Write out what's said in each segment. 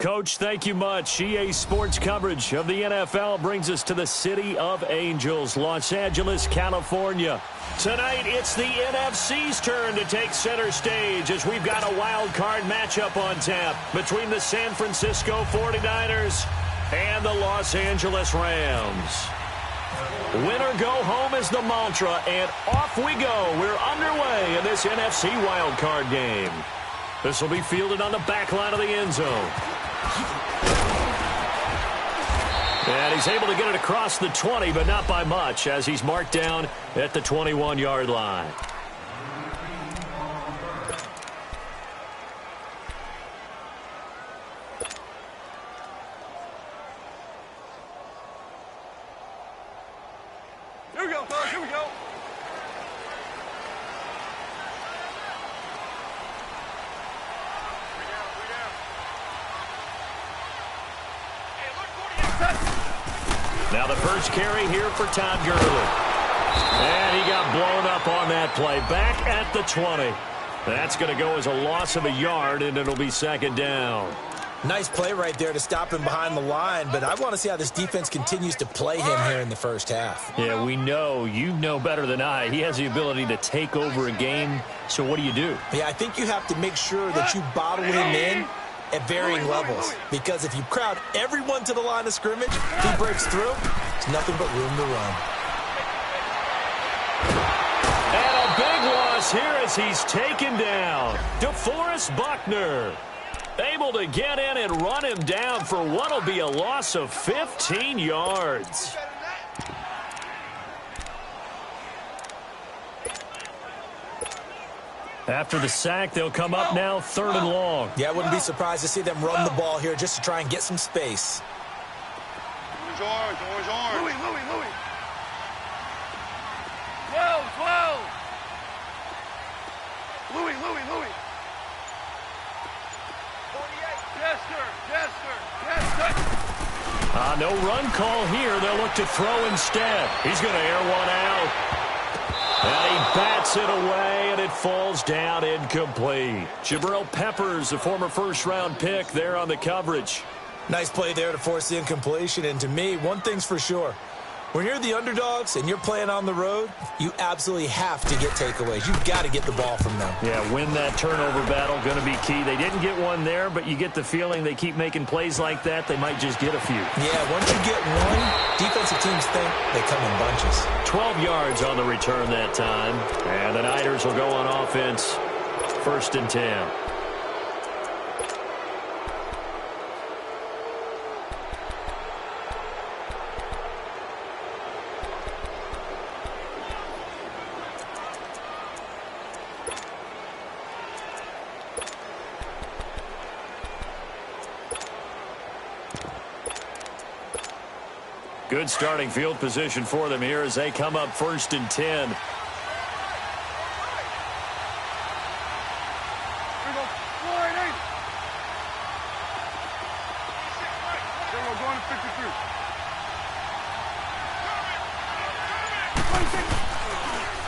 Coach, thank you much. EA Sports coverage of the NFL brings us to the City of Angels, Los Angeles, California. Tonight, it's the NFC's turn to take center stage as we've got a wild card matchup on tap between the San Francisco 49ers and the Los Angeles Rams. Win or go home is the mantra, and off we go. We're underway in this NFC wild card game. This will be fielded on the back line of the end zone. And he's able to get it across the 20, but not by much, as he's marked down at the 21-yard line. Here we go, fellas. Here we go. Now the first carry here for Todd Gurley. And he got blown up on that play. Back at the 20. That's going to go as a loss of a yard, and it'll be second down. Nice play right there to stop him behind the line, but I want to see how this defense continues to play him here in the first half. Yeah, we know. You know better than I. He has the ability to take over a game, so what do you do? Yeah, I think you have to make sure that you bottle him in at varying levels, because if you crowd everyone to the line of scrimmage, he breaks through, there's nothing but room to run. And a big loss here as he's taken down. DeForest Buckner able to get in and run him down for what will be a loss of 15 yards. After the sack, they'll come up now 3rd and long. Yeah, I wouldn't be surprised to see them run the ball here just to try and get some space. Orange. Louis. 12. Louis. 48. No run call here. They'll look to throw instead. He's going to air one out. And he bats it away, and it falls down incomplete. Jabril Peppers, a former first-round pick, there on the coverage. Nice play there to force the incompletion, and to me, one thing's for sure. When you're the underdogs and you're playing on the road, you absolutely have to get takeaways. You've got to get the ball from them. Yeah, win that turnover battle, going to be key. They didn't get one there, but you get the feeling they keep making plays like that, they might just get a few. Yeah, once you get one, defensive teams think they come in bunches. 12 yards on the return that time, and the Niners will go on offense, 1st and 10. Good starting field position for them here as they come up 1st and 10. Here we go. 4-8. There we go. Going to 53.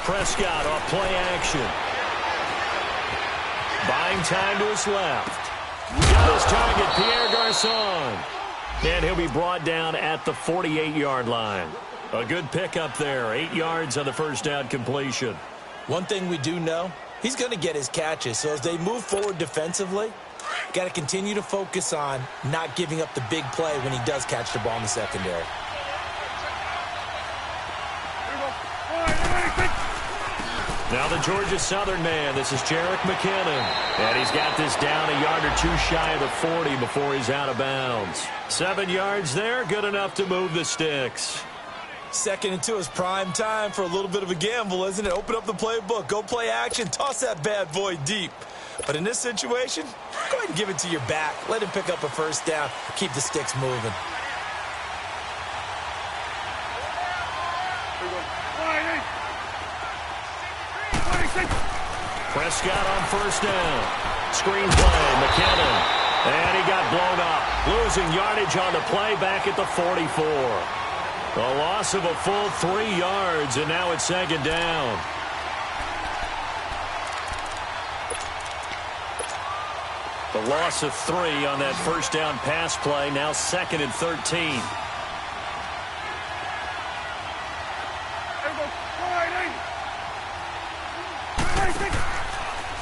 Prescott off play action. Buying time to his left. Got his target, Pierre Garçon. And he'll be brought down at the 48-yard line. A good pickup there. 8 yards on the first down completion. One thing we do know, he's going to get his catches. So as they move forward defensively, got to continue to focus on not giving up the big play when he does catch the ball in the secondary. Now the Georgia Southern man. This is Jerick McKinnon. And he's got this down a yard or two shy of the 40 before he's out of bounds. 7 yards there, good enough to move the sticks. 2nd and 2 is prime time for a little bit of a gamble, isn't it? Open up the playbook, go play action, toss that bad boy deep. But in this situation, go ahead and give it to your back. Let him pick up a first down, keep the sticks moving. Prescott on first down. Screen play, McKinnon. And he got blown up. Losing yardage on the play back at the 44. A loss of a full 3 yards, and now it's 2nd down. The loss of 3 on that first down pass play. Now 2nd and 13.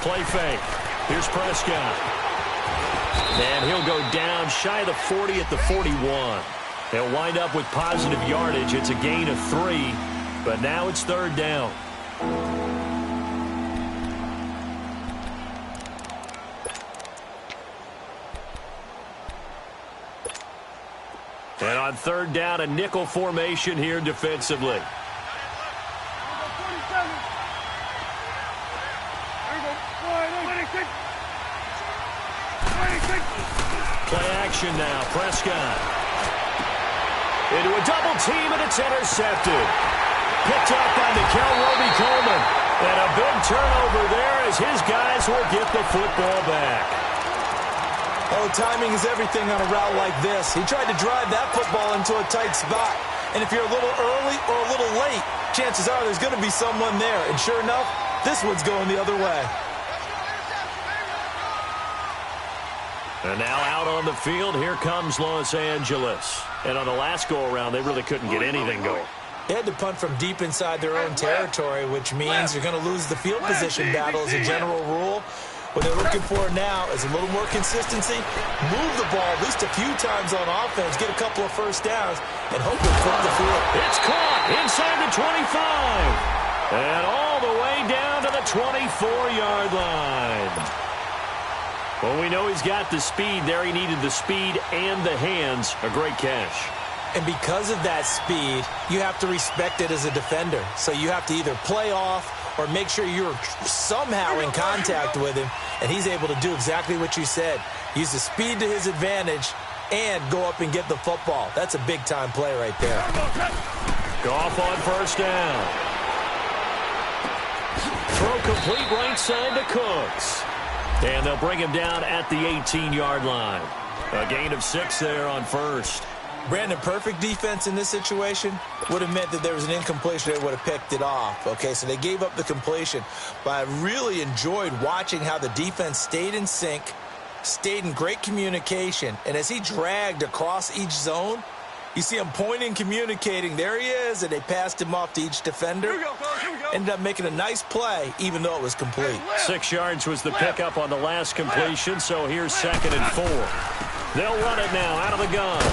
Play fake. Here's Prescott. And he'll go down shy of the 40 at the 41. They'll wind up with positive yardage. It's a gain of 3, but now it's 3rd down. And on 3rd down, a nickel formation here defensively. Play action now. Prescott. Into a double team, and it's intercepted. Picked up by Roby Coleman. And a big turnover there as his guys will get the football back. Oh, timing is everything on a route like this. He tried to drive that football into a tight spot. And if you're a little early or a little late, chances are there's going to be someone there. And sure enough, this one's going the other way. And now out on the field, here comes Los Angeles. And on the last go-around, they really couldn't get anything going. They had to punt from deep inside their own territory, which means you're going to lose the field position battle as a general rule. What they're looking for now is a little more consistency, move the ball at least a few times on offense, get a couple of first downs, and hopefully flip the field. It's caught inside the 25. And all the way down to the 24-yard line. Well, we know he's got the speed there. He needed the speed and the hands. A great catch. And because of that speed, you have to respect it as a defender. So you have to either play off or make sure you're somehow in contact with him, and he's able to do exactly what you said. Use the speed to his advantage and go up and get the football. That's a big-time play right there. Goff on first down. Throw complete right side to Cooks. And they'll bring him down at the 18-yard line. A gain of 6 there on first. Brandon, perfect defense in this situation would have meant that there was an incompletion. They would have picked it off. Okay, so they gave up the completion. But I really enjoyed watching how the defense stayed in sync, stayed in great communication. And as he dragged across each zone, you see him pointing, communicating. There he is, and they passed him off to each defender. Here we go, fellas, here we go. Ended up making a nice play, even though it was complete. 6 yards was the pickup on the last completion, so here's 2nd and 4. They'll run it now out of the gun.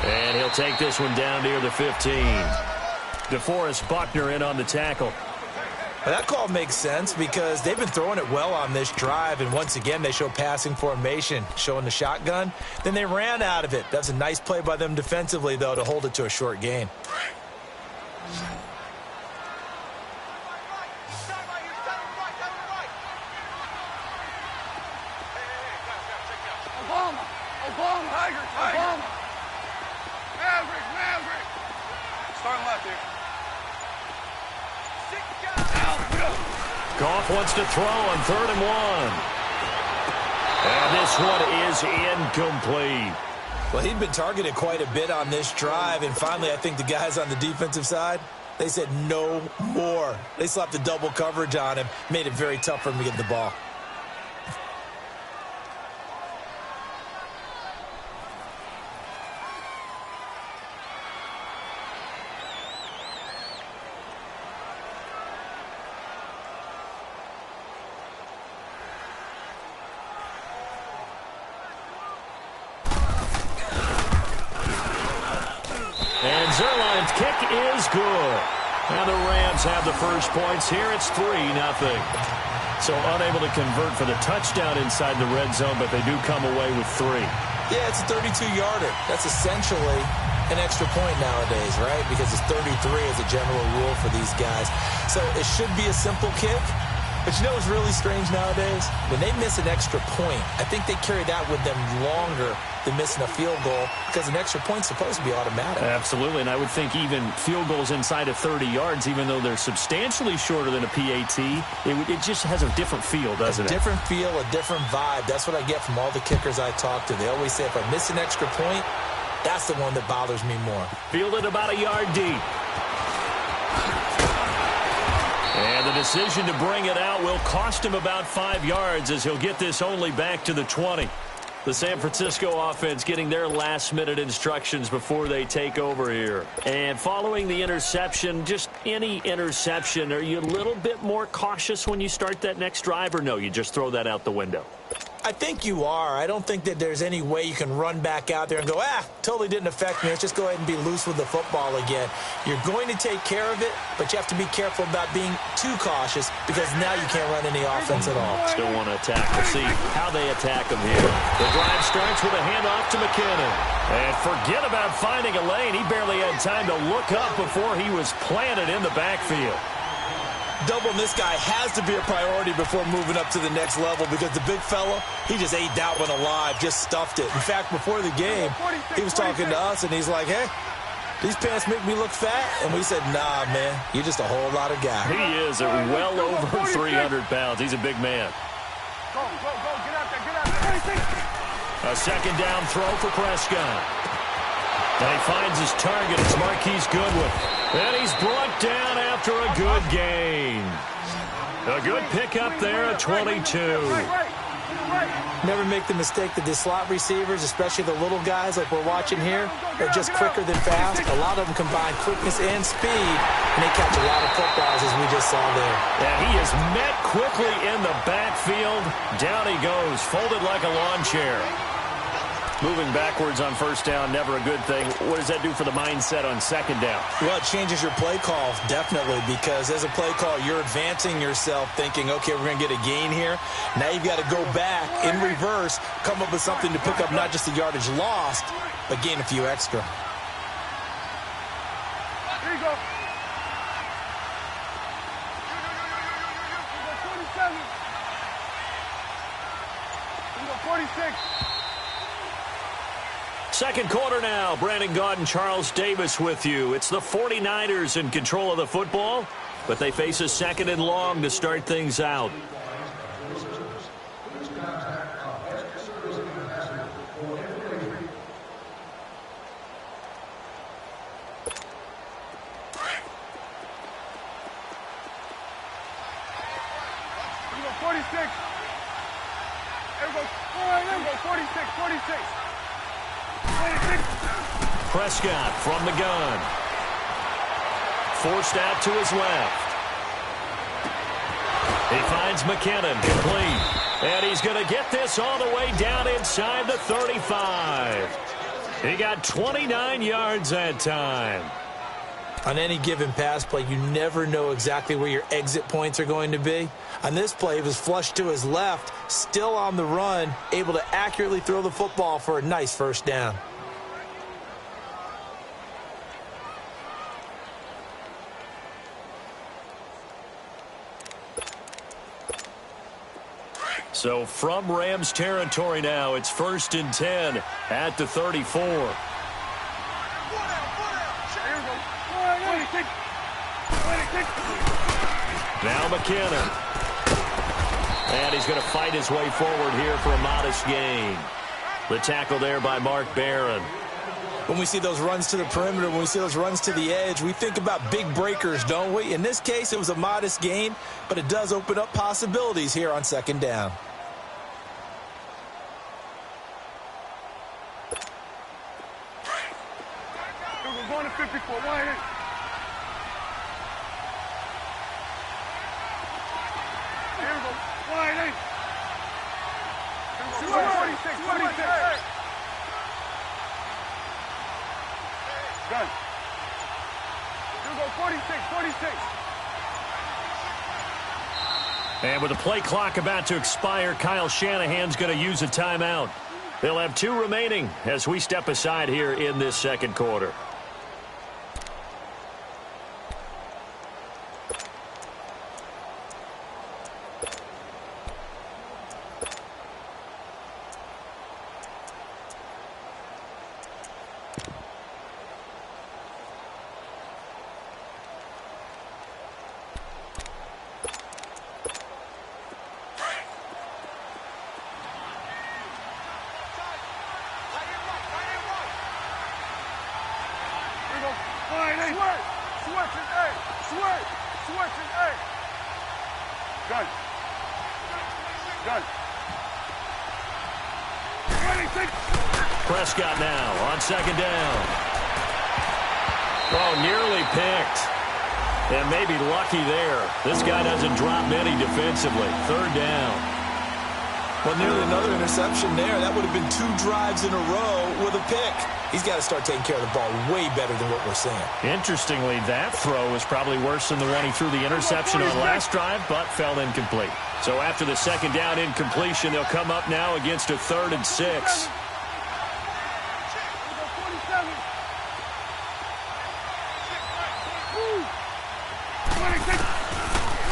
And he'll take this one down near the 15. DeForest Buckner in on the tackle. Well, that call makes sense because they've been throwing it well on this drive, and once again they show passing formation, showing the shotgun. Then they ran out of it. That's a nice play by them defensively, though, to hold it to a short gain. Obama. Maverick. Starting left here. Goff wants to throw on 3rd and 1. And this one is incomplete. Well, he'd been targeted quite a bit on this drive, and finally I think the guys on the defensive side, they said no more. They slapped the double coverage on him, made it very tough for him to get the ball. And Zerline's kick is good. And the Rams have the first points here. It's 3-0. So unable to convert for the touchdown inside the red zone, but they do come away with 3. Yeah, it's a 32-yarder. That's essentially an extra point nowadays, right? Because it's 33 as a general rule for these guys. So it should be a simple kick. But you know what's really strange nowadays? When they miss an extra point, I think they carry that with them longer than missing a field goal because an extra point's supposed to be automatic. Absolutely, and I would think even field goals inside of 30 yards, even though they're substantially shorter than a PAT, it just has a different feel, doesn't it? A different feel, a different vibe. That's what I get from all the kickers I talk to. They always say if I miss an extra point, that's the one that bothers me more. Fielded about a yard deep. And the decision to bring it out will cost him about 5 yards as he'll get this only back to the 20. The San Francisco offense getting their last-minute instructions before they take over here. And following the interception, just any interception, are you a little bit more cautious when you start that next drive, or no, you just throw that out the window? I think you are. I don't think that there's any way you can run back out there and go, totally didn't affect me. Let's just go ahead and be loose with the football again. You're going to take care of it, but you have to be careful about being too cautious because now you can't run any offense at all. Still want to attack. We'll see how they attack him here. The drive starts with a handoff to McKinnon. And forget about finding a lane. He barely had time to look up before he was planted in the backfield. Doubling this guy has to be a priority before moving up to the next level because the big fella, he just ate that one alive, just stuffed it. In fact, before the game, he was talking to us, and he's like, hey, these pants make me look fat. And we said, nah, man, you're just a whole lot of guy. He is well over 300 pounds. He's a big man. Go, get out there. A second down throw for Prescott. And he finds his target. It's Marquise Goodwin. And he's brought down after a good gain. A good pickup there at 22. Never make the mistake that the slot receivers, especially the little guys like we're watching here, are just quicker than fast. A lot of them combine quickness and speed, and they catch a lot of footballs, as we just saw there. Yeah, he is met quickly in the backfield. Down he goes, folded like a lawn chair. Moving backwards on first down, never a good thing. What does that do for the mindset on second down? Well, it changes your play call, definitely, because as a play call, you're advancing yourself thinking, okay, we're going to get a gain here. Now you've got to go back in reverse, come up with something to pick up not just the yardage lost, but gain a few extra. Here you go. You go 27. You go 46. Second quarter now. Brandon Gaud and Charles Davis with you. It's the 49ers in control of the football, but they face a second and long to start things out. You go 46. There we go. There we go. 46. 46. Prescott from the gun. Forced out to his left. He finds McKinnon complete. And he's going to get this all the way down inside the 35. He got 29 yards that time. On any given pass play, you never know exactly where your exit points are going to be. On this play, it was flushed to his left, still on the run, able to accurately throw the football for a nice first down. So from Rams territory now, it's 1st and 10 at the 34. Now McKinnon. And he's going to fight his way forward here for a modest gain. The tackle there by Mark Barron. When we see those runs to the perimeter, when we see those runs to the edge, we think about big breakers, don't we? In this case, it was a modest gain, but it does open up possibilities here on second down. We're going to 54. Wide in. Here we go. Wide in. Here we go. 46. 46. Good. Here we go. 46. 46. And with the play clock about to expire, Kyle Shanahan's going to use a timeout. They'll have 2 remaining as we step aside here in this second quarter. Switch and A. Gun. Gun. 26. Prescott now on second down. Oh, nearly picked. And maybe lucky there. This guy doesn't drop many defensively. Third down. Well, nearly another interception there. That would have been 2 drives in a row with a pick. He's got to start taking care of the ball way better than what we're seeing. Interestingly, that throw was probably worse than the one he threw the interception on last drive, but fell incomplete. So after the second down incompletion, they'll come up now against a 3rd and 6.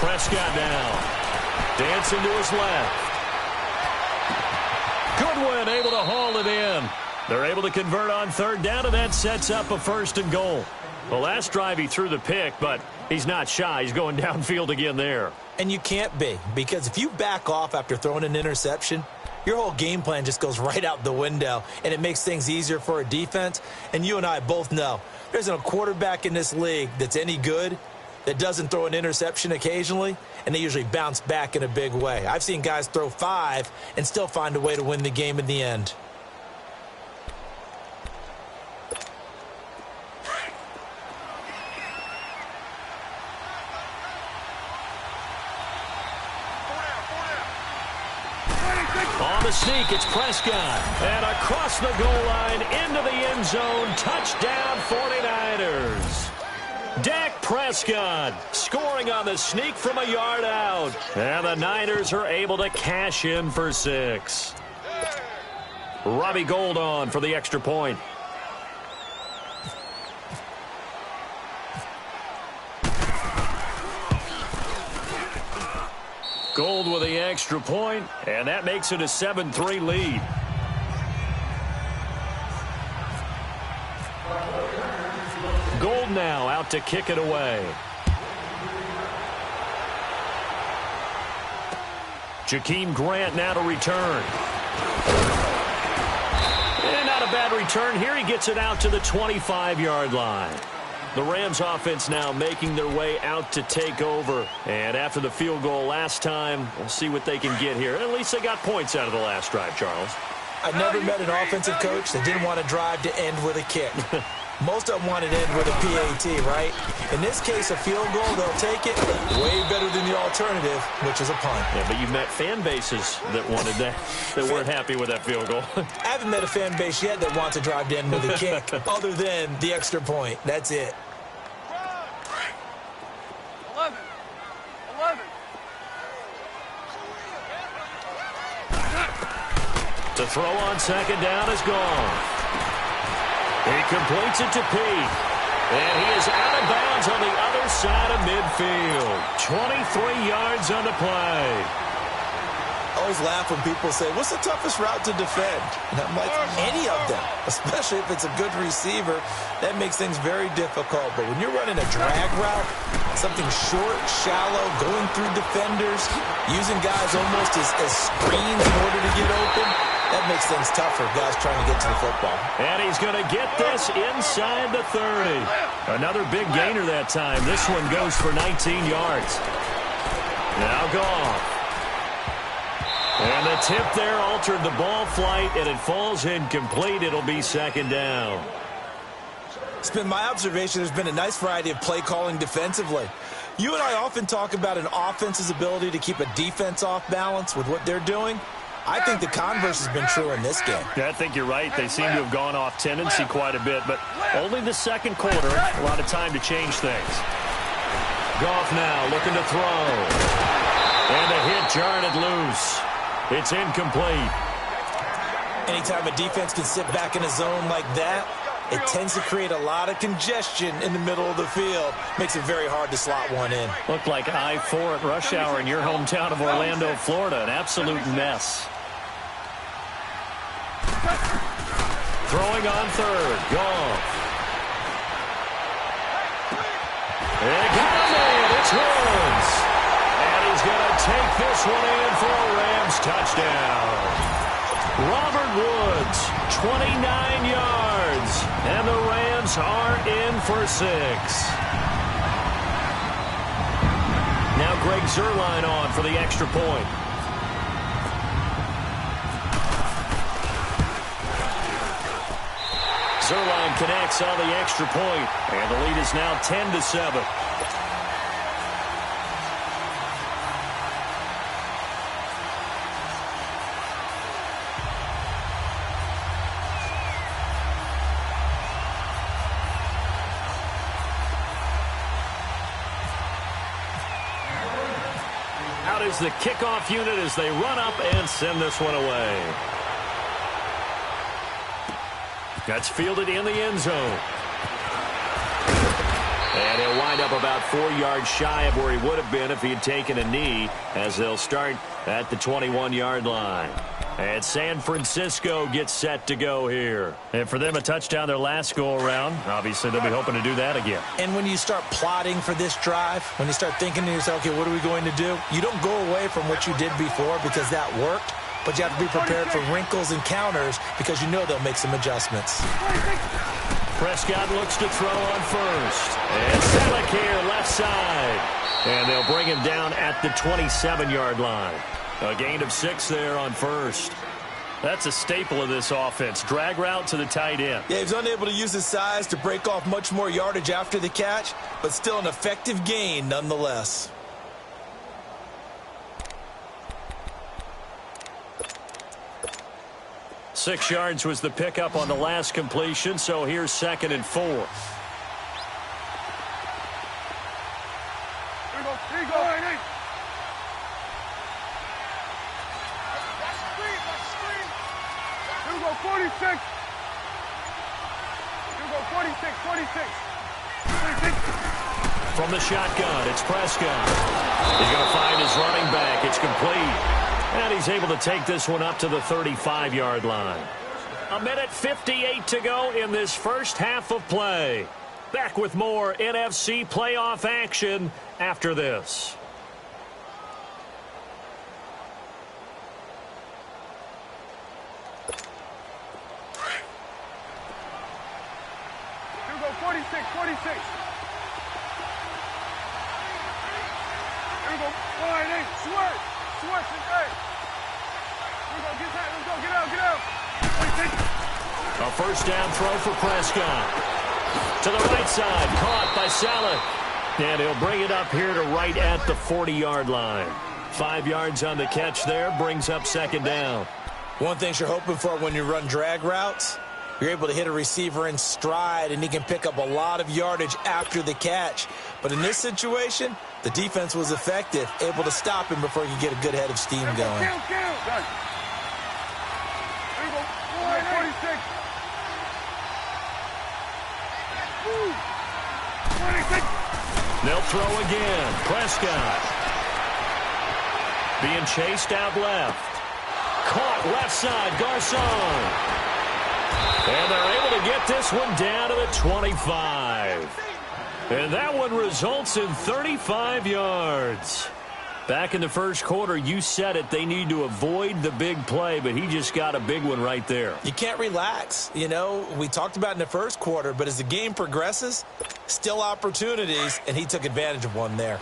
Prescott now. Dancing to his left. Goodwin able to haul it in. They're able to convert on 3rd down, and that sets up a 1st and goal. The last drive he threw the pick, but he's not shy. He's going downfield again there. And you can't be, because if you back off after throwing an interception, your whole game plan just goes right out the window, and it makes things easier for a defense. And you and I both know there isn't a quarterback in this league that's any good that doesn't throw an interception occasionally, and they usually bounce back in a big way. I've seen guys throw 5 and still find a way to win the game in the end. On the sneak, it's Prescott. And across the goal line, into the end zone, touchdown 49ers. Dak Prescott scoring on the sneak from a yard out. And the Niners are able to cash in for 6. Robbie Gould on for the extra point. Gould with the extra point, and that makes it a 7-3 lead. Gould now out to kick it away. Jakeem Grant now to return. And not a bad return here. He gets it out to the 25-yard line. The Rams offense now making their way out to take over. And after the field goal last time, we'll see what they can get here. At least they got points out of the last drive, Charles. I've never met an offensive coach that didn't want to drive to end with a kick. Most of them want it to end with a PAT, right? In this case, a field goal, they'll take it way better than the alternative, which is a punt. Yeah, but you've met fan bases that wanted that, that weren't happy with that field goal. I haven't met a fan base yet that wants to drive to end with a kick, other than the extra point. That's it. 11. The throw on second down is gone. He completes it to Pete. And he is out of bounds on the other side of midfield. 23 yards on the play. I always laugh when people say, what's the toughest route to defend? And I'm like, any of them, especially if it's a good receiver. That makes things very difficult. But when you're running a drag route, something short, shallow, going through defenders, using guys almost as screens in order to get open, that makes things tough for guys trying to get to the football. And he's going to get this inside the 30. Another big gainer that time. This one goes for 19 yards. Now gone. And the tip there altered the ball flight, and it falls incomplete. It'll be second down. It's been my observation there's been a nice variety of play calling defensively. You and I often talk about an offense's ability to keep a defense off balance with what they're doing. I think the converse has been true in this game. Yeah, I think you're right. They seem to have gone off tendency quite a bit, but only the second quarter. A lot of time to change things. Goff now looking to throw. And the hit jarred it loose. It's incomplete. Anytime a defense can sit back in a zone like that, it tends to create a lot of congestion in the middle of the field. Makes it very hard to slot one in. Looked like I-4 at rush hour in your hometown of Orlando, Florida. An absolute mess. Throwing on third. Goff. And got a man. It's Woods. And he's going to take this one in for a Rams touchdown. Robert Woods, 29 yards. And the Rams are in for 6. Now Greg Zuerlein on for the extra point. Zuerlein connects on the extra point, and the lead is now 10-7. Out is the kickoff unit as they run up and send this one away. That's fielded in the end zone. And he'll wind up about 4 yards shy of where he would have been if he had taken a knee, as they'll start at the 21-yard line. And San Francisco gets set to go here. And for them, a touchdown their last go-around. Obviously, they'll be hoping to do that again. And when you start plotting for this drive, when you start thinking to yourself, okay, what are we going to do? You don't go away from what you did before because that worked, but you have to be prepared for wrinkles and counters because you know they'll make some adjustments. Prescott looks to throw on first. And Selleck here, left side. And they'll bring him down at the 27-yard line. A gain of 6 there on first. That's a staple of this offense. Drag route to the tight end. Yeah, he's unable to use his size to break off much more yardage after the catch, but still an effective gain nonetheless. Six yards was the pickup on the last completion, so here's 2nd and 4. Here you go. Here we go, 46. Here we go, 46. From the shotgun, it's Prescott. He's going to find his running back. It's complete. And he's able to take this one up to the 35-yard line. 1:58 to go in this first half of play. Back with more NFC playoff action after this. Here we go, 46. Here we go, wide eight, Schwartz, hey. Here we go, get that, let's go, get out. 46. A first down throw for Prescott. To the right side, caught by Selleck. And he'll bring it up here to right at the 40-yard line. 5 yards on the catch there, brings up 2nd down. One thing you're hoping for when you run drag routes, you're able to hit a receiver in stride, and he can pick up a lot of yardage after the catch. But in this situation, the defense was effective, able to stop him before he could get a good head of steam going. Here we go, 46. 26. They'll throw again. Prescott being chased out left. Caught left side, Garcon. And they're able to get this one down to the 25. And that one results in 35 yards. Back in the first quarter, you said it, they need to avoid the big play, but he just got a big one right there. You can't relax. You know, we talked about in the first quarter, but as the game progresses, still opportunities, and he took advantage of one there.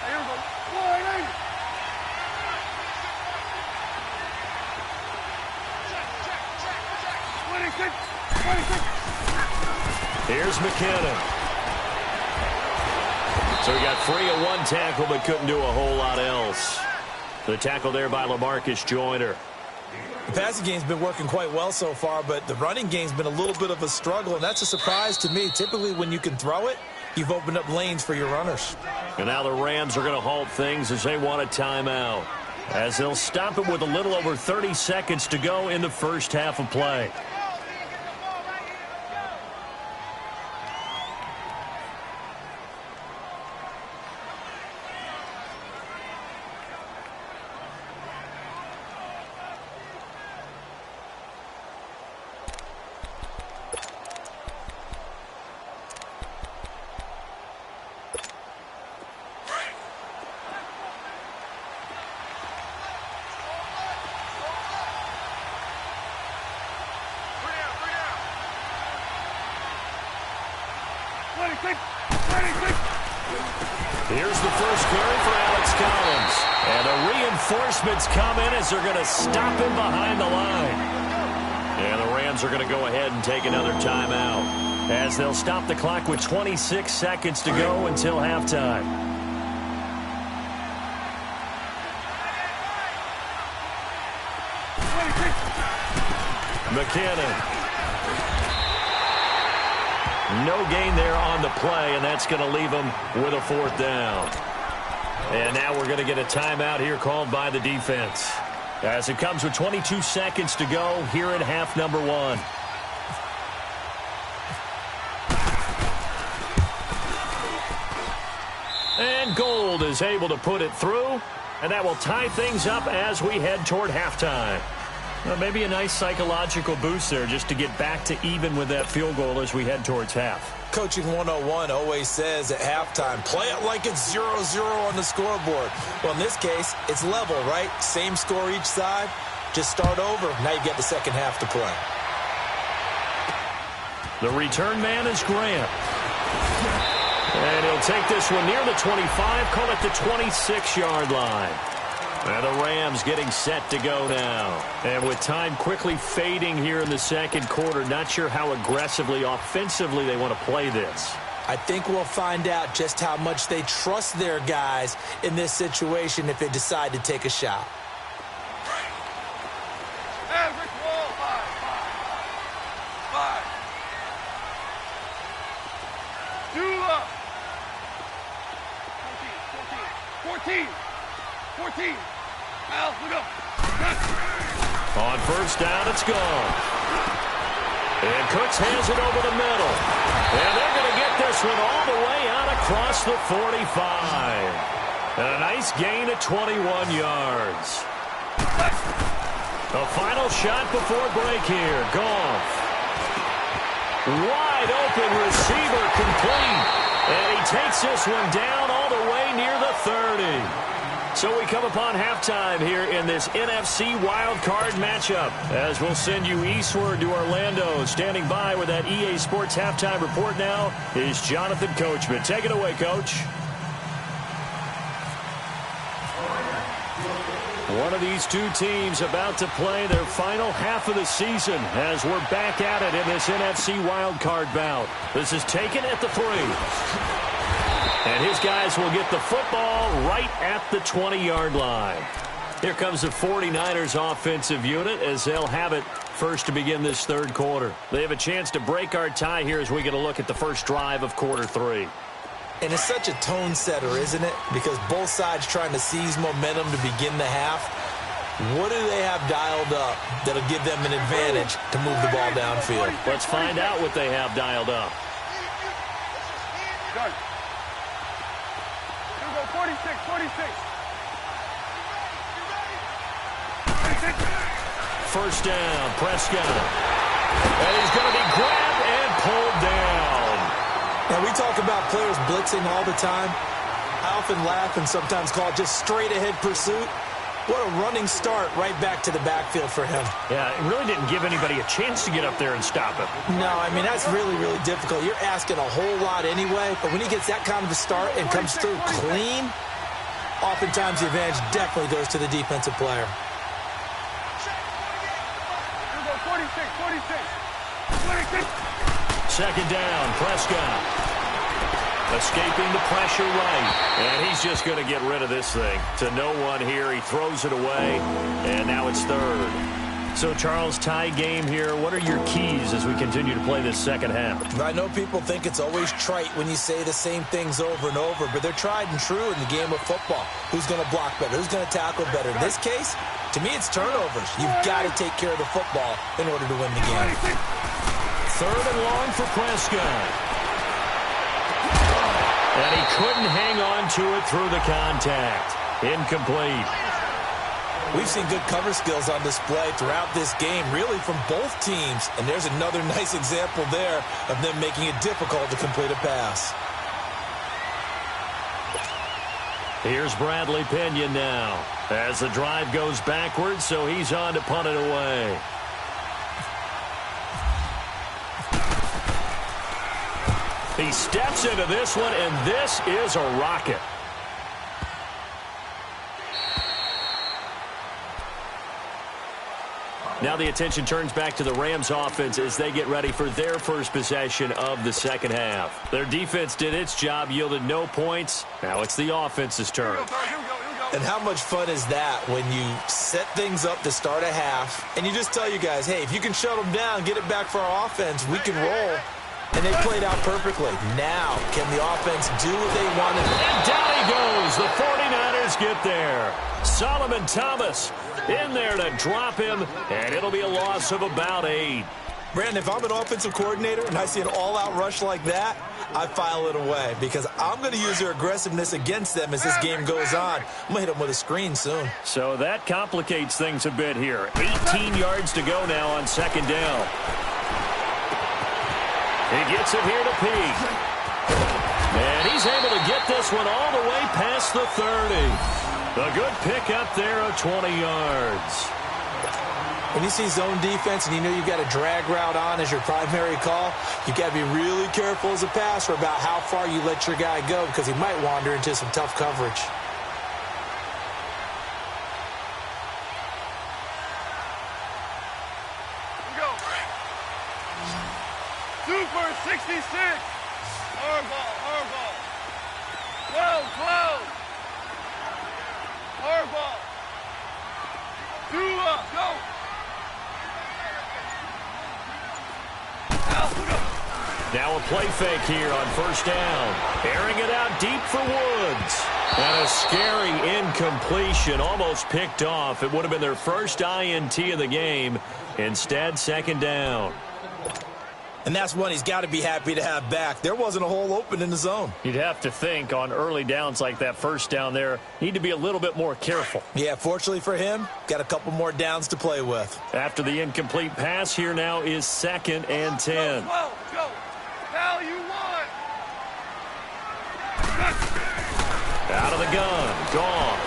Here we go, wide eight. Check. 26. Here's McKinnon. So he got free of one tackle, but couldn't do a whole lot else. The tackle there by LaMarcus Joyner. The passing game's been working quite well so far, but the running game's been a little bit of a struggle, and that's a surprise to me. Typically, when you can throw it, you've opened up lanes for your runners. And now the Rams are going to halt things as they want a timeout, as they'll stop it with a little over 30 seconds to go in the first half of play. Here's the first carry for Alex Collins. And the reinforcements come in as they're going to stop him behind the line. And the Rams are going to go ahead and take another timeout, as they'll stop the clock with 26 seconds to go until halftime. McKinnon. No gain there on the play, and that's going to leave them with a fourth down. And now we're going to get a timeout here called by the defense, as it comes with 22 seconds to go here in half number one. And Gold is able to put it through, and that will tie things up as we head toward halftime. Well, maybe a nice psychological boost there just to get back to even with that field goal as we head towards half. Coaching 101 always says at halftime, play it like it's 0-0 on the scoreboard. Well, in this case, it's level, right? Same score each side. Just start over. Now you get the second half to play. The return man is Grant. And he'll take this one near the 25, call it the 26-yard line. And the Rams getting set to go now. And with time quickly fading here in the second quarter, not sure how aggressively, offensively they want to play this. I think we'll find out just how much they trust their guys in this situation if they decide to take a shot. Average wall, 5. Dula. 14. Al, look up. On first down, it's gone. And Cooks has it over the middle. And they're going to get this one all the way out across the 45. And a nice gain of 21 yards. The final shot before break here. Goff. Wide open receiver complete. And he takes this one down all the way near the 30. So we come upon halftime here in this NFC wildcard matchup, as we'll send you eastward to Orlando. Standing by with that EA Sports halftime report now is Jonathan Coachman. Take it away, Coach. One of these two teams about to play their final half of the season as we're back at it in this NFC wildcard bout. This is taken at the 3. And his guys will get the football right at the 20-yard line. Here comes the 49ers offensive unit as they'll have it first to begin this third quarter. They have a chance to break our tie here as we get a look at the first drive of quarter 3. And it's such a tone setter, isn't it? Because both sides trying to seize momentum to begin the half. What do they have dialed up that'll give them an advantage to move the ball downfield? Let's find out what they have dialed up. Done. 46. First down, Prescott. And he's going to be grabbed and pulled down. Now, we talk about players blitzing all the time. I often laugh and sometimes call it just straight-ahead pursuit. What a running start right back to the backfield for him. Yeah, it really didn't give anybody a chance to get up there and stop him. No, I mean, that's really, really difficult. You're asking a whole lot anyway, but when he gets that kind of a start and comes through clean, oftentimes the advantage definitely goes to the defensive player. 46. Second down, Prescott. Escaping the pressure right. And he's just going to get rid of this thing. To no one here. He throws it away. And now it's third. So, Charles, tie game here. What are your keys as we continue to play this second half? I know people think it's always trite when you say the same things over and over, but they're tried and true in the game of football. Who's going to block better? Who's going to tackle better? In this case, to me, it's turnovers. You've got to take care of the football in order to win the game. Third and long for Prescott. And he couldn't hang on to it through the contact. Incomplete. We've seen good cover skills on display throughout this game, really from both teams. And there's another nice example there of them making it difficult to complete a pass. Here's Bradley Pinion now as the drive goes backwards, so he's on to punt it away. He steps into this one, and this is a rocket. Now the attention turns back to the Rams offense as they get ready for their first possession of the second half. Their defense did its job, yielded no points. Now it's the offense's turn. And how much fun is that when you set things up to start a half and you just tell you guys, hey, if you can shut them down, get it back for our offense, we can roll. And they played out perfectly. Now, can the offense do what they wanted? And down he goes. The 49ers get there. Solomon Thomas in there to drop him, and it'll be a loss of about 8. Brandon, if I'm an offensive coordinator and I see an all-out rush like that, I file it away because I'm going to use their aggressiveness against them as this game goes on. I'm going to hit them with a screen soon. So that complicates things a bit here. 18 yards to go now on second down. He gets it here to Peake. And he's able to get this one all the way past the 30. A good pickup there of 20 yards. When you see zone defense and you know you've got a drag route on as your primary call, you've got to be really careful as a passer about how far you let your guy go because he might wander into some tough coverage. Super 66. Hardball, hardball. 12, 12. Hardball. 2 up, go. Now a play fake here on first down. Airing it out deep for Woods. And a scary incompletion, almost picked off. It would have been their first INT of the game. Instead, second down. And that's one he's got to be happy to have back. There wasn't a hole open in the zone. You'd have to think on early downs like that first down there, need to be a little bit more careful. Yeah, fortunately for him, got a couple more downs to play with. After the incomplete pass, here now is 2nd and 10. Go, go. How you want. Out of the gun, Goff.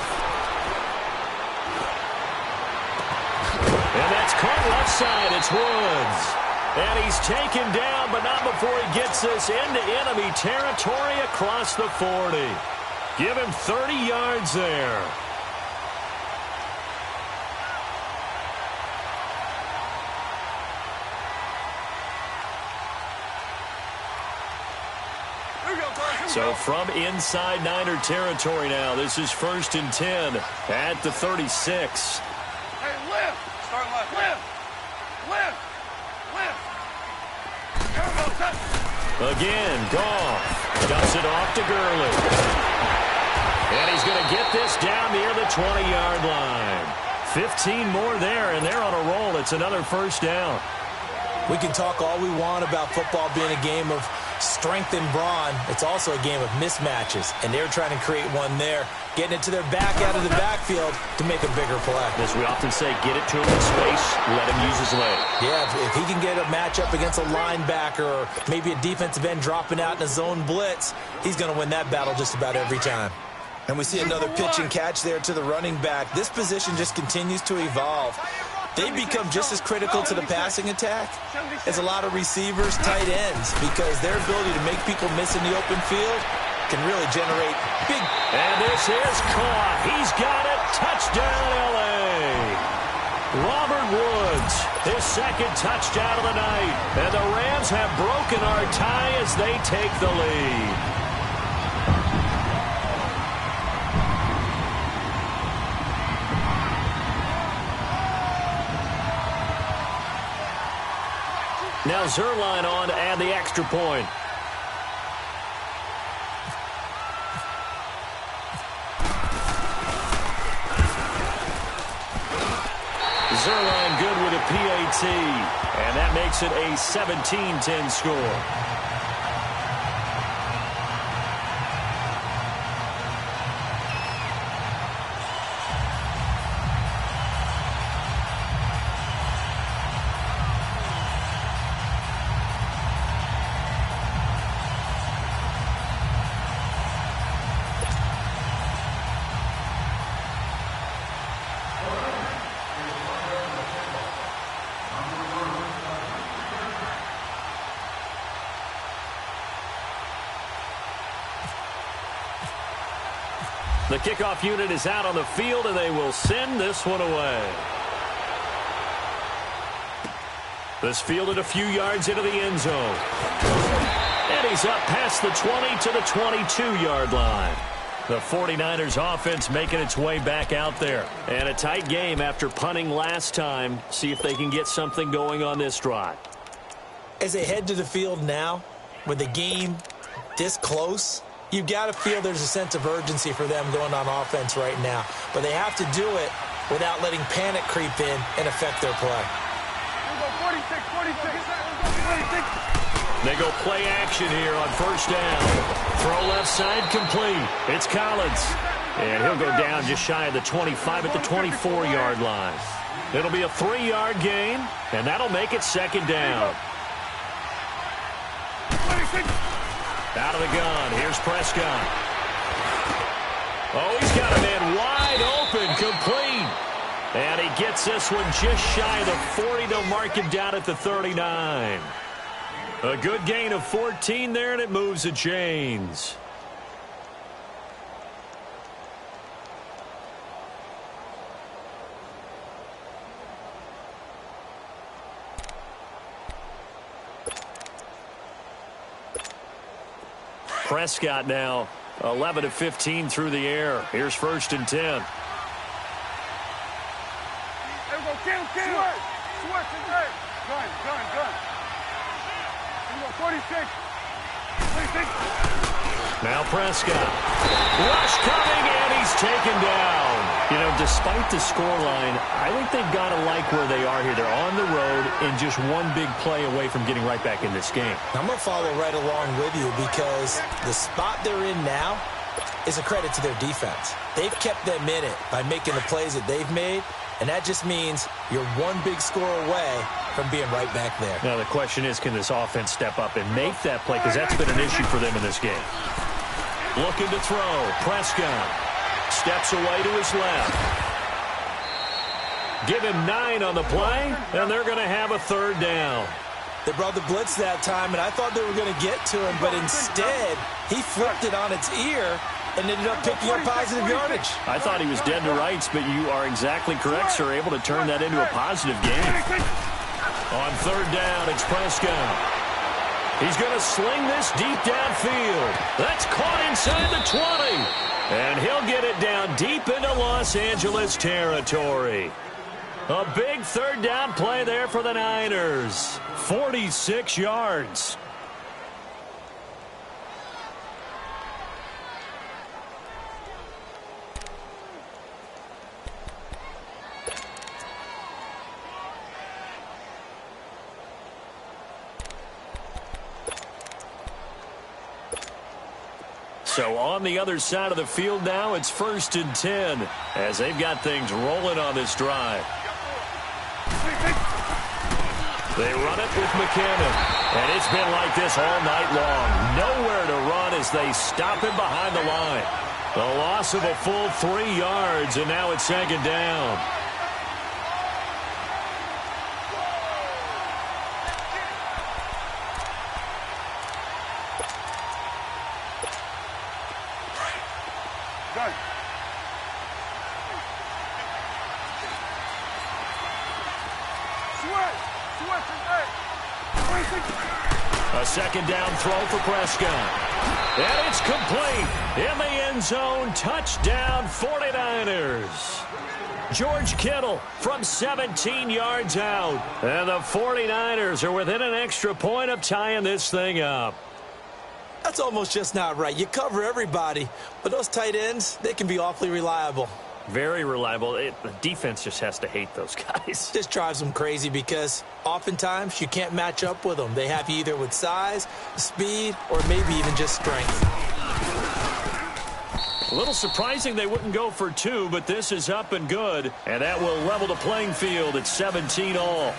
And that's caught left side, it's Woods. And he's taken down, but not before he gets this into enemy territory across the 40. Give him 30 yards there. So from inside Niner territory now, this is 1st and 10 at the 36. Hey, lift. Start left. Lift. Lift. Again, Goff dumps it off to Gurley. And he's going to get this down near the 20-yard line. 15 more there, and they're on a roll. It's another first down. We can talk all we want about football being a game of strength and brawn. It's also a game of mismatches, and they're trying to create one there, getting it to their back out of the backfield to make a bigger play. As we often say, get it to him in space, let him use his leg. Yeah, if he can get a matchup against a linebacker or maybe a defensive end dropping out in a zone blitz, he's going to win that battle just about every time. And we see another pitch and catch there to the running back. This position just continues to evolve. They become just as critical to the passing attack as a lot of receivers, tight ends, because their ability to make people miss in the open field can really generate big. And this is caught. He's got it. Touchdown, L.A. Robert Woods, his 2nd touchdown of the night. And the Rams have broken our tie as they take the lead. Now Zerline on to add the extra point. Zerline good with a PAT, and that makes it a 17-10 score. The kickoff unit is out on the field, and they will send this one away. This fielded a few yards into the end zone. And he's up past the 20 to the 22-yard line. The 49ers offense making its way back out there. And a tight game after punting last time. See if they can get something going on this drive. As they head to the field now, with the game this close, you've got to feel there's a sense of urgency for them going on offense right now. But they have to do it without letting panic creep in and affect their play. 46. They go play action here on first down. Throw left side complete. It's Collins. And he'll go down just shy of the 25 at the 24-yard line. It'll be a 3-yard gain, and that'll make it second down. Out of the gun. Here's Prescott. Oh, he's got a man wide open, complete. And he gets this one just shy of the 40. They'll mark him down at the 39. A good gain of 14 there, and it moves the chains. Prescott now 11 of 15 through the air. Here's first and 10. There we go, kill. Switch in there. Gun. There we go, 46. Now Prescott. Rush coming, and he's taken down. You know, despite the scoreline, I think they've got to like where they are here. They're on the road and just one big play away from getting right back in this game. I'm going to follow right along with you because the spot they're in now is a credit to their defense. They've kept them in it by making the plays that they've made, and that just means you're one big score away from being right back there. Now the question is, can this offense step up and make that play? Because that's been an issue for them in this game. Looking to throw. Prescott steps away to his left. Give him 9 on the play, and they're going to have a third down. They brought the blitz that time, and I thought they were going to get to him, but instead he flipped it on its ear and ended up picking up positive yardage. I thought he was dead to rights, but you are exactly correct, sir. Able to turn that into a positive game. On third down, it's Prescott. He's going to sling this deep downfield. That's caught inside the 20. And he'll get it down deep into Los Angeles territory. A big third down play there for the Niners. 46 yards. So on the other side of the field now, it's first and 10 as they've got things rolling on this drive. They run it with McKinnon, and it's been like this all night long. Nowhere to run as they stop him behind the line. The loss of a full 3 yards, and now it's second down. A second down throw for Prescott. And it's complete. In the end zone, touchdown 49ers. George Kittle from 17 yards out. And the 49ers are within an extra point of tying this thing up. That's almost just not right. You cover everybody, but those tight ends, they can be awfully reliable. Very reliable. The defense just has to hate those guys. This drives them crazy because oftentimes you can't match up with them. They have you either with size, speed, or maybe even just strength. A little surprising they wouldn't go for 2, but this is up and good. And that will level the playing field at 17 all.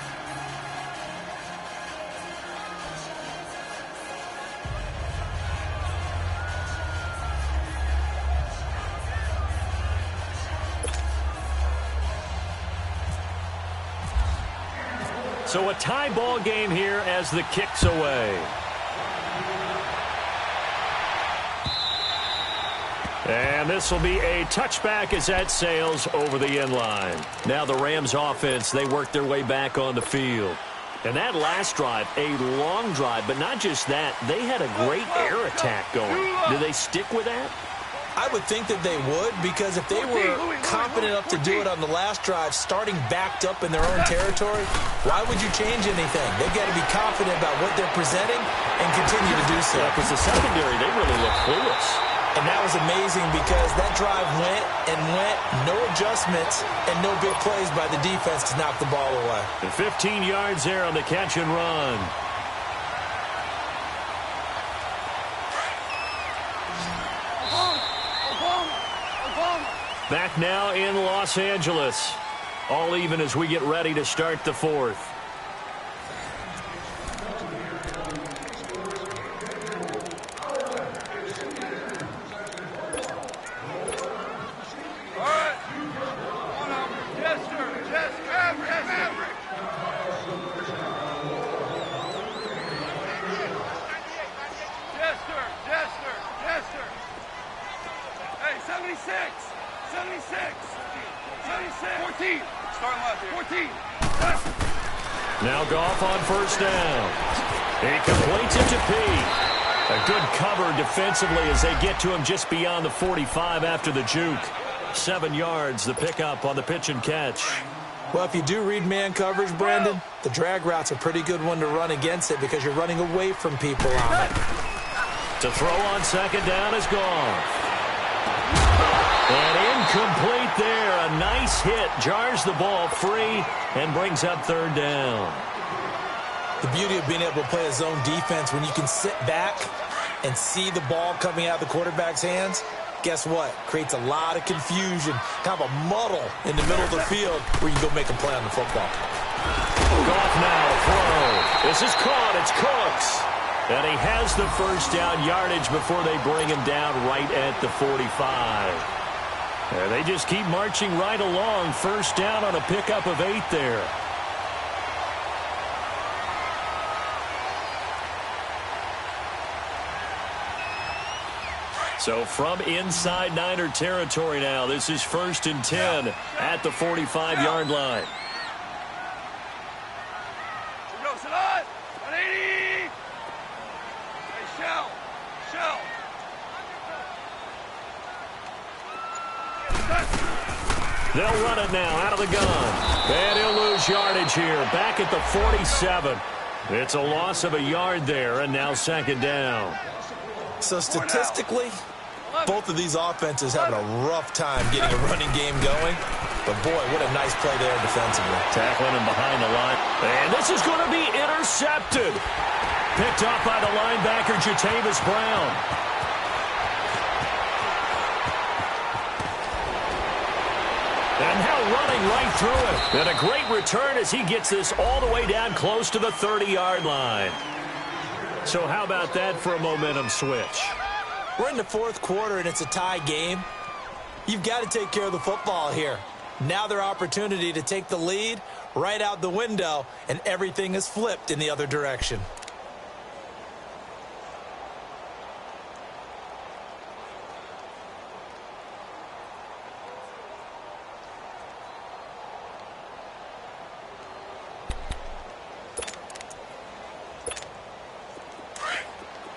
So a tie ball game here as the kick's away. And this will be a touchback as that sails over the end line. Now the Rams offense, they work their way back on the field. And that last drive, a long drive, but not just that. They had a great air attack going. Do they stick with that? I would think that they would, because if they were confident enough to do it on the last drive, starting backed up in their own territory, why would you change anything? They've got to be confident about what they're presenting and continue to do so. Yeah, because the secondary, they really look clueless. And that was amazing because that drive went and went, no adjustments, and no big plays by the defense to knock the ball away. And 15 yards there on the catch and run. Back now in Los Angeles. All even as we get ready to start the fourth. Now Goff on first down. He completes it to P. A good cover defensively as they get to him just beyond the 45 after the juke. 7 yards, the pickup on the pitch and catch. Well, if you do read man coverage, Brandon, the drag route's a pretty good one to run against it because you're running away from people on it. To throw on second down is Goff. And incomplete there. A nice hit. Jars the ball free and brings up third down. The beauty of being able to play a zone defense when you can sit back and see the ball coming out of the quarterback's hands, guess what? Creates a lot of confusion, kind of a muddle in the middle of the field where you can go make a play on the football. Goff now, throw. This is caught. It's Cooks. And he has the first down yardage before they bring him down right at the 45. And they just keep marching right along. First down on a pickup of 8 there. So from inside Niner territory now, this is 1st and 10 at the 45-yard line. They'll run it now out of the gun. And he'll lose yardage here. Back at the 47. It's a loss of a yard there, and now second down. So statistically, both of these offenses having a rough time getting a running game going. But, boy, what a nice play there defensively. Tackling him behind the line. And this is going to be intercepted. Picked up by the linebacker, Jatavis Brown. And now running right through it. And a great return as he gets this all the way down close to the 30-yard line. So how about that for a momentum switch? We're in the fourth quarter, and it's a tie game. You've got to take care of the football here. Now their opportunity to take the lead right out the window, and everything is flipped in the other direction.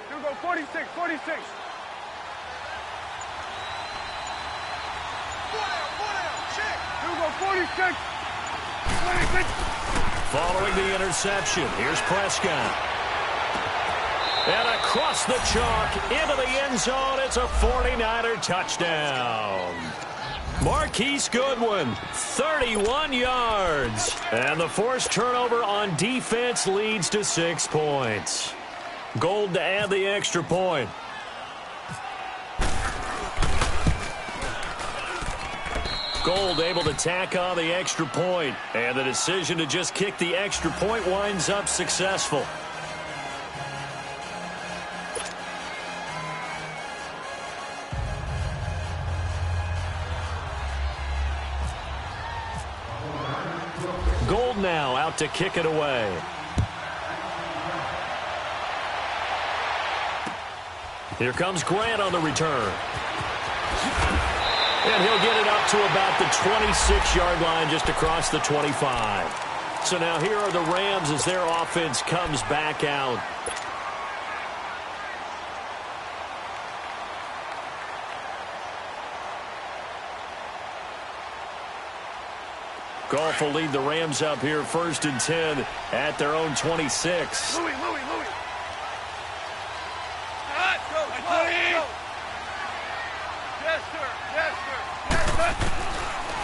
Here we go, 46, 46. Here we go, 46. 26. Following the interception, here's Prescott. And across the chalk, into the end zone, it's a 49er touchdown. Marquise Goodwin, 31 yards. And the forced turnover on defense leads to 6 points. Gold to add the extra point. Gold able to tack on the extra point. And the decision to just kick the extra point winds up successful. Gold now out to kick it away. Here comes Grant on the return. And he'll get it up to about the 26-yard line, just across the 25. So now here are the Rams as their offense comes back out. Goff will lead the Rams up here 1st and 10 at their own 26. Louis.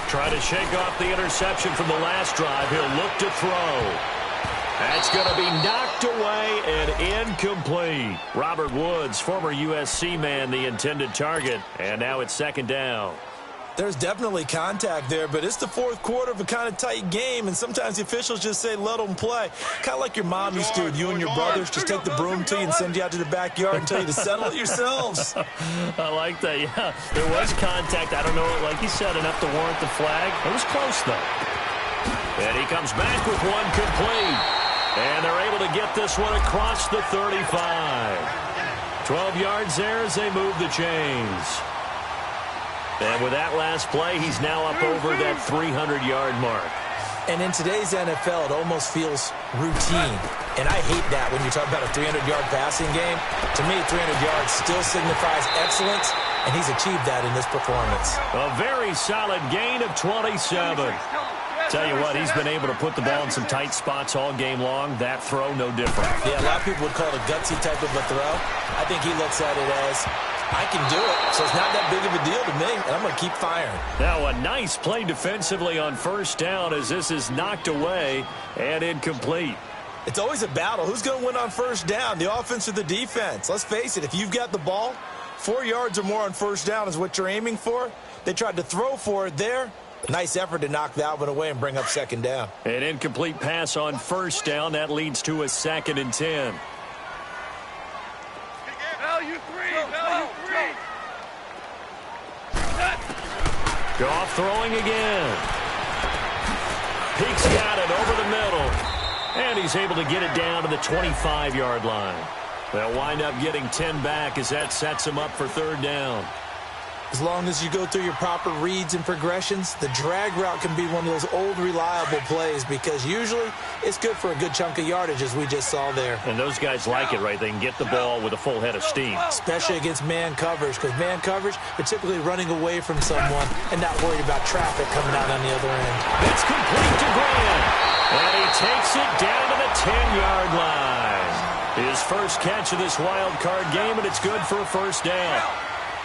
Try to shake off the interception from the last drive. He'll look to throw. That's going to be knocked away and incomplete. Robert Woods, former USC man, the intended target. And now it's 2nd down. There's definitely contact there, but it's the 4th quarter of a kind of tight game, and sometimes the officials just say, let them play. Kind of like your mom used to with you and your brothers. Just take the broom to you and send you out to the backyard and tell you to settle it yourselves. I like that, yeah. There was contact. I don't know, like you said, enough to warrant the flag. It was close, though. And he comes back with one complete. And they're able to get this one across the 35. 12 yards there as they move the chains. And with that last play, he's now up over that 300-yard mark. And in today's NFL, it almost feels routine. And I hate that when you talk about a 300-yard passing game. To me, 300 yards still signifies excellence, and he's achieved that in this performance. A very solid gain of 27. Tell you what, he's been able to put the ball in some tight spots all game long. That throw, no different. Yeah, a lot of people would call it a gutsy type of a throw. I think he looks at it as, I can do it, so it's not that big of a deal to me, and I'm going to keep firing. Now a nice play defensively on 1st down as this is knocked away and incomplete. It's always a battle. Who's going to win on 1st down, the offense or the defense? Let's face it, if you've got the ball, 4 yards or more on 1st down is what you're aiming for. They tried to throw for it there. Nice effort to knock that one away and bring up 2nd down. An incomplete pass on 1st down. That leads to a 2nd and 10. Value three. Goff throwing again. Peek's got it over the middle. And he's able to get it down to the 25-yard line. They'll wind up getting 10 back as that sets him up for 3rd down. As long as you go through your proper reads and progressions, the drag route can be one of those old reliable plays because usually it's good for a good chunk of yardage, as we just saw there. And those guys like it, right? They can get the ball with a full head of steam. Especially against man coverage, because man coverage, they're typically running away from someone and not worried about traffic coming out on the other end. It's complete to Grant. And he takes it down to the 10-yard line. His first catch of this wild card game, and it's good for a 1st down.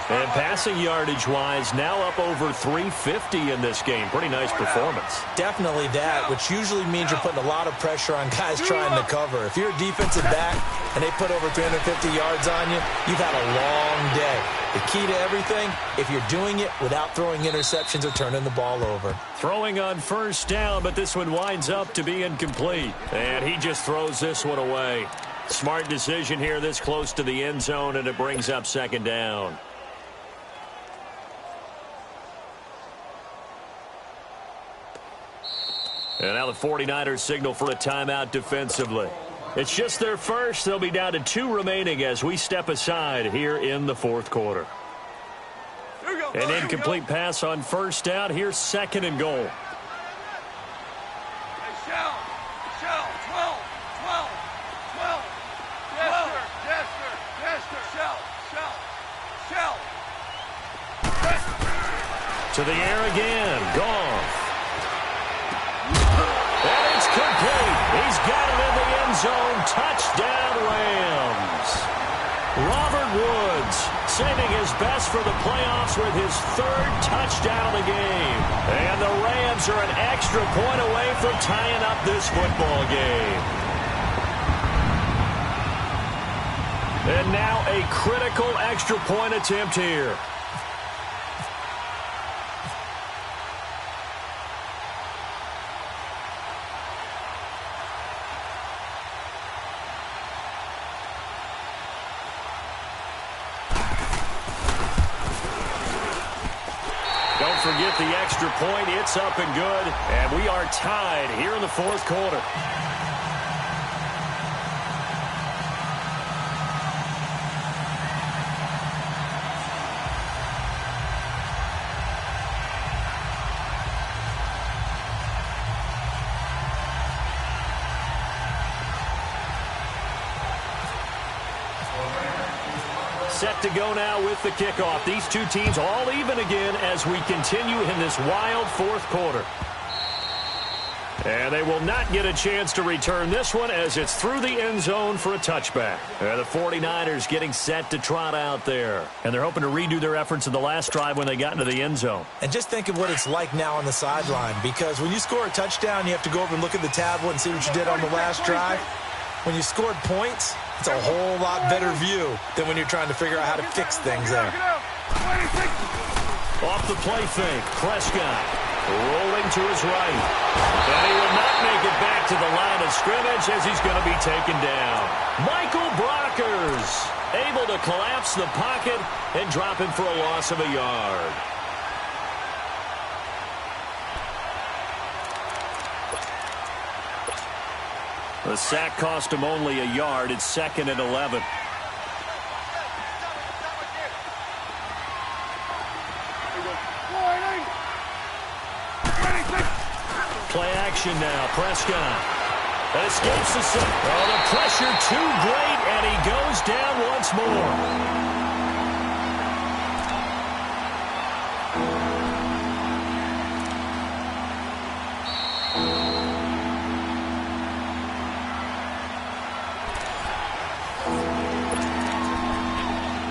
And passing yardage-wise, now up over 350 in this game. Pretty nice performance. Definitely that, which usually means you're putting a lot of pressure on guys trying to cover. If you're a defensive back and they put over 350 yards on you, you've had a long day. The key to everything, if you're doing it without throwing interceptions or turning the ball over. Throwing on 1st down, but this one winds up to be incomplete. And he just throws this one away. Smart decision here this close to the end zone, and it brings up 2nd down. And now the 49ers signal for a timeout defensively. It's just their first. They'll be down to 2 remaining as we step aside here in the 4th quarter. An incomplete pass on 1st down. Here's 2nd and goal. Shell, 12. Shell. To the air again. Goff. And it's complete. He's got it in the end zone. Touchdown, Rams. Robert Woods saving his best for the playoffs with his 3rd touchdown of the game. And the Rams are an extra point away from tying up this football game. And now a critical extra point attempt here. Don't forget the extra point. It's up and good. And we are tied here in the 4th quarter. set to go now with the kickoff. These two teams all even again as we continue in this wild fourth quarter. And they will not get a chance to return this one as it's through the end zone for a touchback. The 49ers getting set to trot out there. And they're hoping to redo their efforts in the last drive when they got into the end zone. And just think of what it's like now on the sideline, because when you score a touchdown, you have to go over and look at the tablet and see what you did on the last drive. When you scored points, it's a whole lot better view than when you're trying to figure out how to fix things there. Off the play fake, Prescott. Rolling to his right. And he will not make it back to the line of scrimmage as he's going to be taken down. Michael Brockers able to collapse the pocket and drop him for a loss of a yard. The sack cost him only a yard. It's 2nd and 11. Play action now. Prescott escapes the sack. Oh, the pressure too great, and he goes down once more.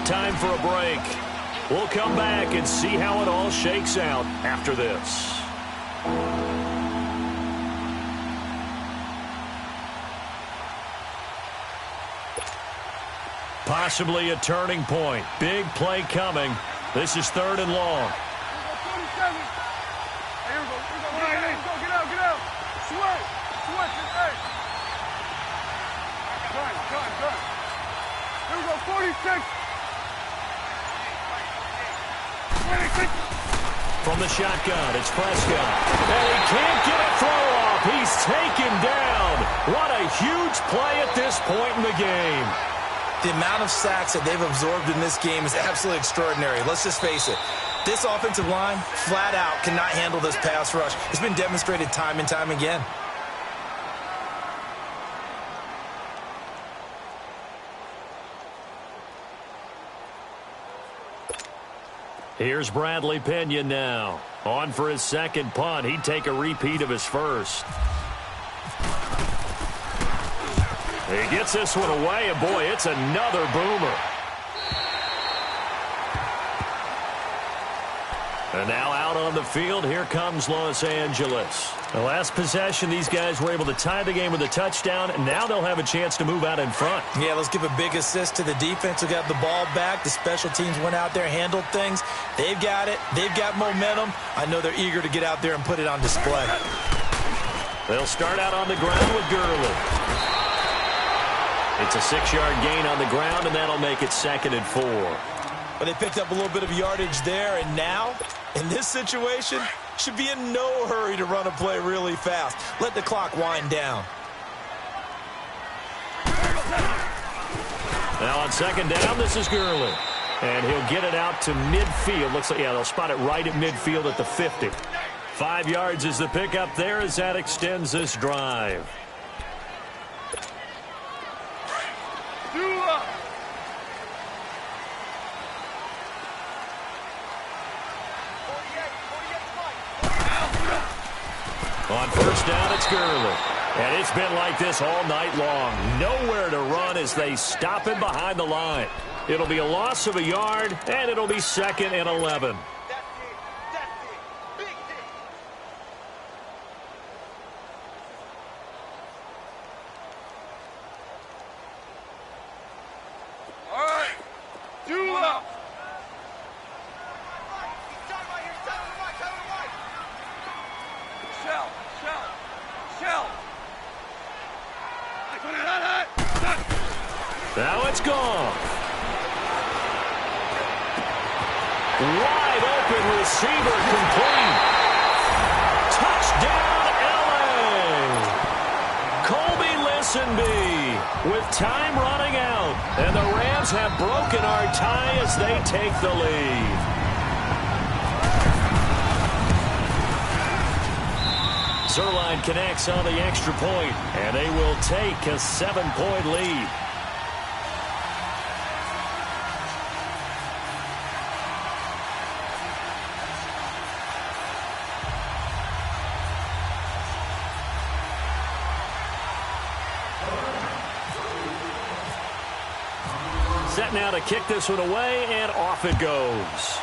Time for a break. We'll come back and see how it all shakes out after this. Possibly a turning point. Big play coming. This is 3rd and long. Get out. Switch. Done. Here we go, 46. 26. From the shotgun, it's Prescott. And he can't get a throw off. He's taken down. What a huge play at this point in the game. The amount of sacks that they've absorbed in this game is absolutely extraordinary. Let's just face it. This offensive line, flat out, cannot handle this pass rush. It's been demonstrated time and time again. Here's Bradley Pinion now. On for his second punt. He'd take a repeat of his first. He gets this one away, and boy, it's another boomer. And now out on the field, here comes Los Angeles. The last possession, these guys were able to tie the game with a touchdown, and now they'll have a chance to move out in front. Yeah, let's give a big assist to the defense who got the ball back. The special teams went out there, handled things. They've got it. They've got momentum. I know they're eager to get out there and put it on display. They'll start out on the ground with Gurley. It's a 6-yard gain on the ground, and that'll make it 2nd and 4. But they picked up a little bit of yardage there, and now, in this situation, should be in no hurry to run a play really fast. Let the clock wind down. Now on 2nd down, this is Gurley. And he'll get it out to midfield. Looks like, yeah, they'll spot it right at midfield at the 50. 5 yards is the pickup there as that extends this drive. On 1st down, it's Gurley. And it's been like this all night long. Nowhere to run as they stop him behind the line. It'll be a loss of a yard, and it'll be 2nd and 11. All right. Do up. Shell. Now it's gone. Wide open receiver complete. Touchdown, L.A. Colby Listenby with time running out. And the Rams have broken our tie as they take the lead. Zerline connects on the extra point, and they will take a 7-point lead. Set now to kick this one away, and off it goes.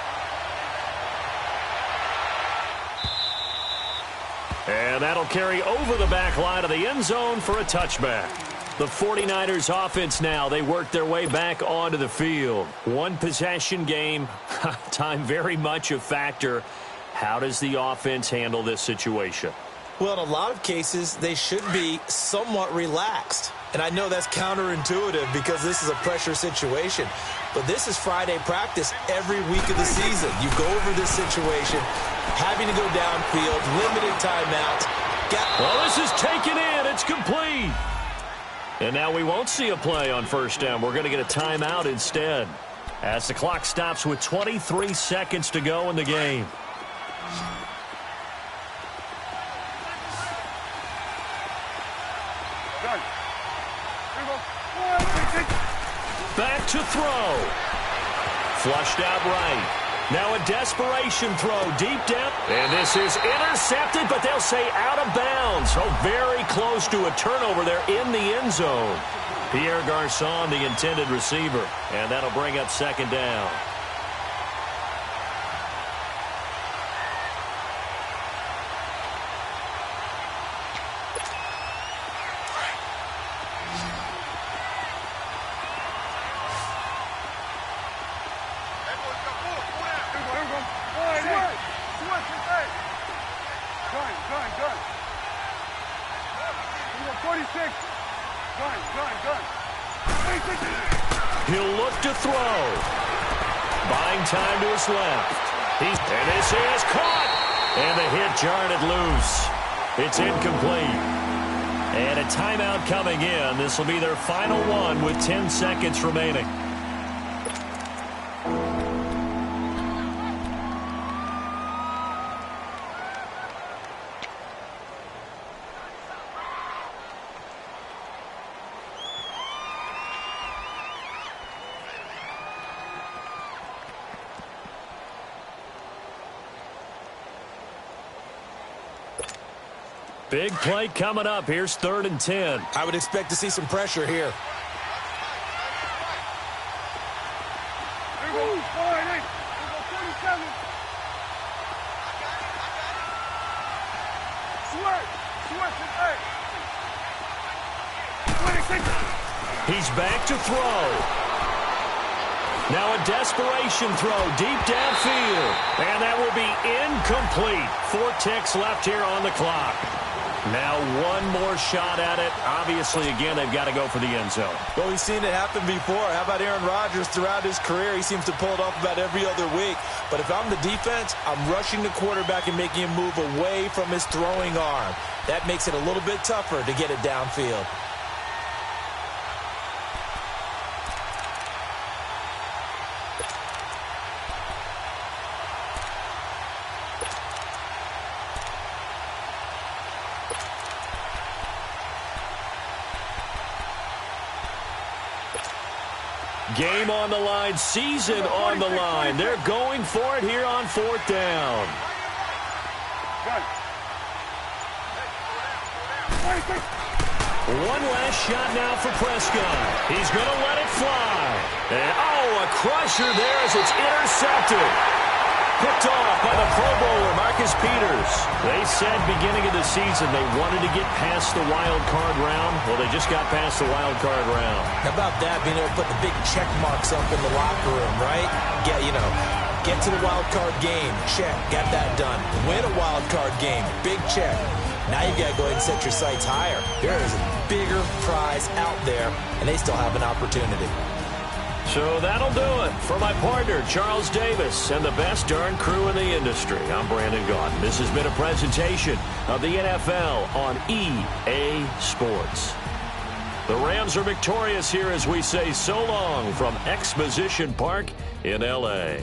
And that'll carry over the back line of the end zone for a touchback. The 49ers offense now, they work their way back onto the field. One possession game, time very much a factor. How does the offense handle this situation? Well, in a lot of cases, they should be somewhat relaxed. And I know that's counterintuitive because this is a pressure situation. But this is Friday practice every week of the season. You go over this situation, having to go downfield, limited timeouts. Well, this is taken in. It's complete. And now we won't see a play on first down. We're going to get a timeout instead as the clock stops with 23 seconds to go in the game. Back to throw. Flushed out right. Now a desperation throw deep down. And this is intercepted, but they'll say out of bounds. So very close to a turnover there in the end zone. Pierre Garçon, the intended receiver. And that'll bring up second down. He'll look to throw. Buying time to his left. And this is caught. And the hit jarred it loose. It's incomplete. And a timeout coming in. This will be their final one with 10 seconds remaining. Big play coming up. Here's 3rd and 10. I would expect to see some pressure here. He's back to throw. Now a desperation throw deep downfield. And that will be incomplete. 4 ticks left here on the clock. Now one more shot at it. Obviously, again, they've got to go for the end zone. Well, we've seen it happen before. How about Aaron Rodgers throughout his career? He seems to pull it off about every other week. But if I'm the defense, I'm rushing the quarterback and making him move away from his throwing arm. That makes it a little bit tougher to get it downfield. Game on the line, season on the line. They're going for it here on 4th down. One last shot now for Prescott. He's going to let it fly. And, a crusher there as it's intercepted. Picked off by the Pro Bowler, Marcus Peters. They said beginning of the season they wanted to get past the wild card round. Well, they just got past the wild card round. How about that, being able to put the big check marks up in the locker room, right? Get to the wild card game. Check. Got that done. Win a wild card game. Big check. Now you've got to go ahead and set your sights higher. There is a bigger prize out there, and they still have an opportunity. So that'll do it for my partner, Charles Davis, and the best darn crew in the industry. I'm Brandon Gaudin. This has been a presentation of the NFL on EA Sports. The Rams are victorious here as we say so long from Exposition Park in L.A.